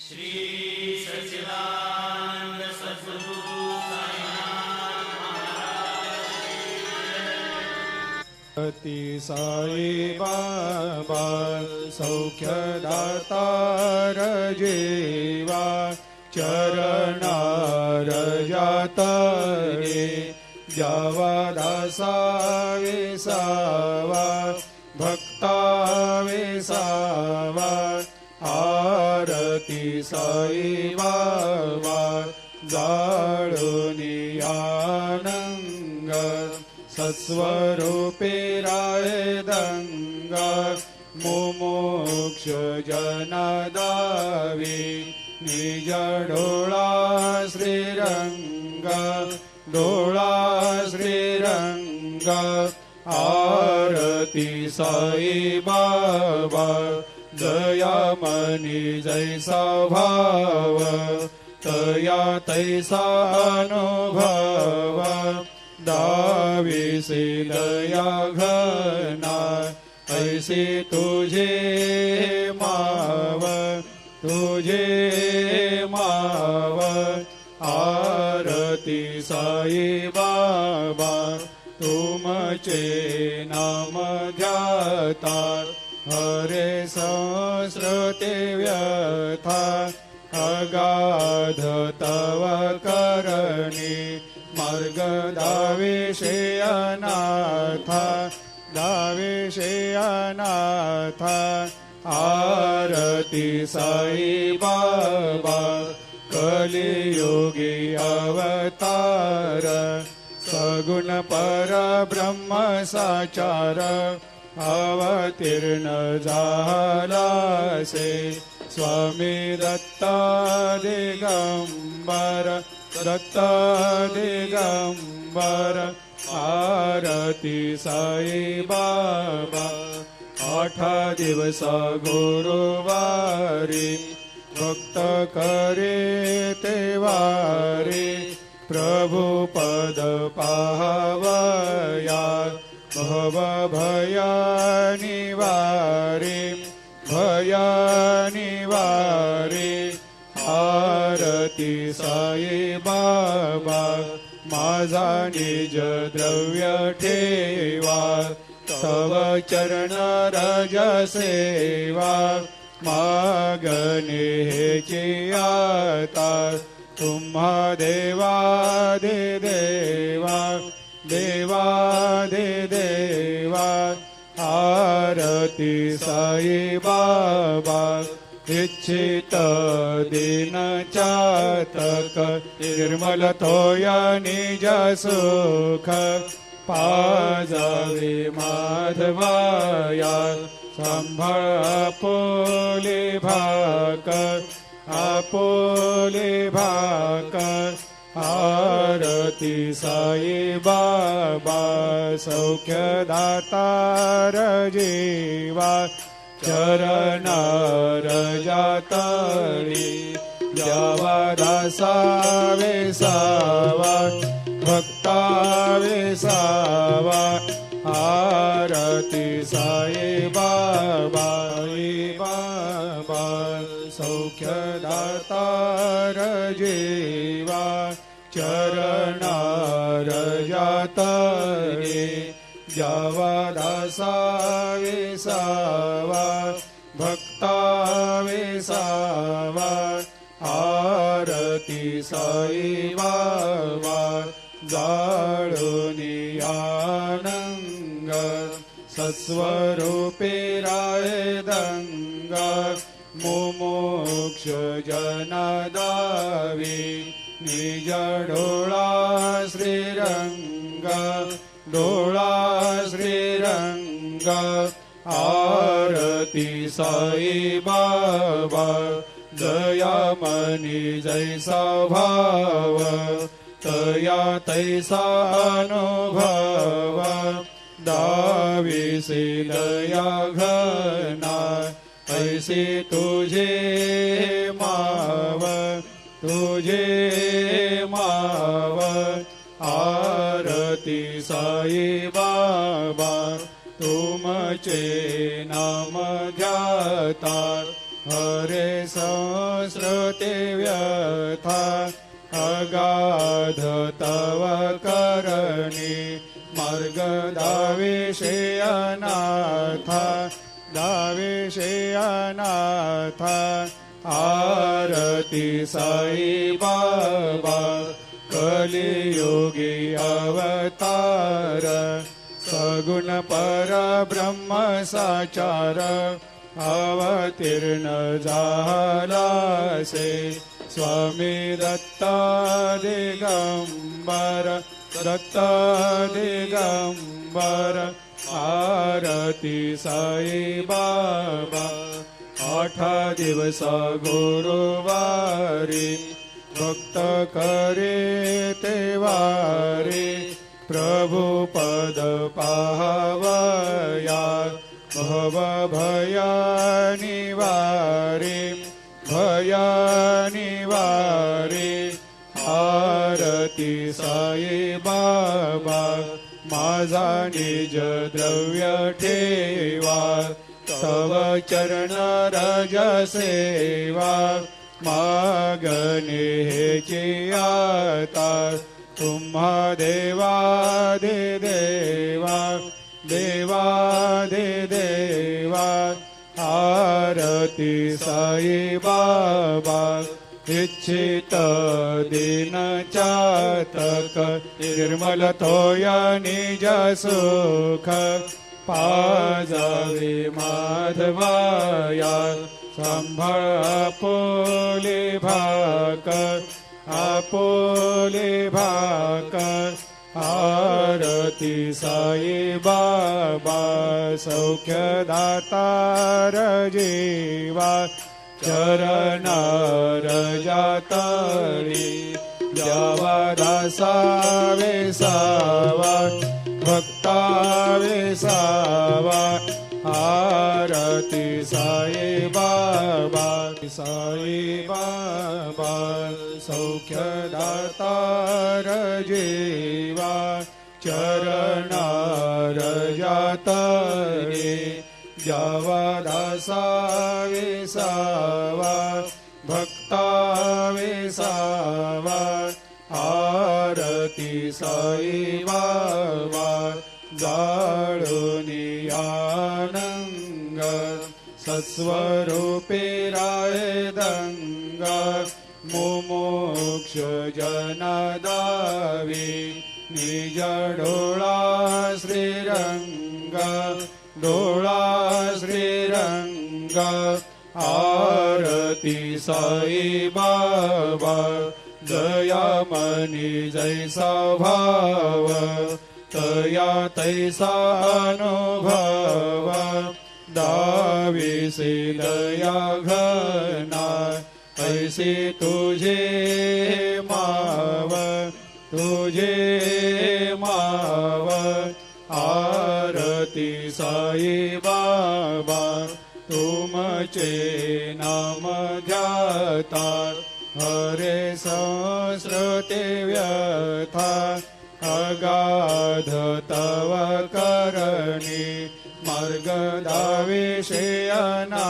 श्री सच्चिदानंद सद्गुरु साईनाथ महाराज अति साई बाबा सौख्यदातार जीवा चरणार जातरे जावा दासा विसावा भक्ता विसावा आरती साई बाबा जाळुनी आनंग सत्स्वरूपे रायदंग मुमुक्ष जनदावी निज डोळा श्रीरंग डोळा श्रीरंग आरती साई बाबा दयामनी जैसा भाव तया तैसा अनुभव दाविसे दया घना ऐसे तुझे माव आरती साई बाबा तुमचे नाम ध्याता हरे संस्कृते व्यथा अगाध तव करणी मार्ग दाविषे अनाथ आरती साई बाबा कलियुगी अवतार सगुण परब्रह्म साचार अवतीर्ण झालासे स्वामी दत्ता दिगंबर दत्ता दिगंबर आरती साई बाबा 8 दिवस गुरुवारी भक्त करे तेवारी प्रभु पद पावया भव भया निवारे आरती साई बाबा माझा निज द्रव्य ठेवा तव चरण रज सेवा मागणे हेची आता तुम्हा देवा आरती साई बाबा इच्छित दिन चातक निर्मल थोया निज सुख पाजावे माधवाया संभाळ आपोले भाकर आरती साई बाबा सौख्यदातार जीवा चरणार जातरी द्यावा दासा वेसावा भक्ता वेसावा आरती साई बाबा सौख्यदातार जीवा चरणार जातरे जावा दासा वेसावा भक्ता वेसावा आरती साई बाबा जाळुनी आनंग सत्स्वरूपे रायदंग मुमुक्ष जनदावी निज डोळा श्रीरंग आरती साई बाबा दयामनी जैसा भाव तया तैसा अनुभव दाविसे दया घना ऐसे तुझे माव आरती साई बाबा तुमचे नाम ध्याता हरे संस्कृते व्यथा अगाध तव करणी मार्ग दाविषे अनाथा दाविषे अनाथा आरती साई बाबा कलियुगी अवतार सगुण परब्रह्म साचार अवतीर्ण झालासे स्वामी दत्ता दिगंबर दत्ता दिगंबर आरती साई बाबा 8 दिवस गुरुवारी भक्त करे ते वारी प्रभु पद पाहवया भव भया निवारी भया निवारी आरती साई बाबा माझा निज द्रव्य ठेवा तव चरण रज सेवा मागणे हेची आता तुम्हा देवादि देवा देवादि देवा आरती साई बाबा इच्छित दिन चातक निर्मल तोया निज सुख पाजावे माधवाया संभाळ आपोले भाकर आपोले भाकर आरती साई बाबा सौख्यदातार जीवा चरणार जातळी द्यावा दासावे सावा भक्ता वेसावा आरती साई बाबा साई बाबा सौख्यदातार जीवा चरणार जातळे द्यावा दासावे सावा भक्ता वेसावा आरती साई बाबा जाळूनी आनंग सस्वरूपे राहे दंग मुमुक्ष जनदावी निज डोळा श्रीरंग डोळा श्रीरंग आरती साई बाबा जया मनी जैसा भाव तया तैसा अनुभव दाविसे दया घना ऐसे तुझे माव तुझे माव आरती साई बाबा तुमचे नाम ध्याता हरे संस्कृते व्यथा अगाध तव करणी मार्ग दाविषे अना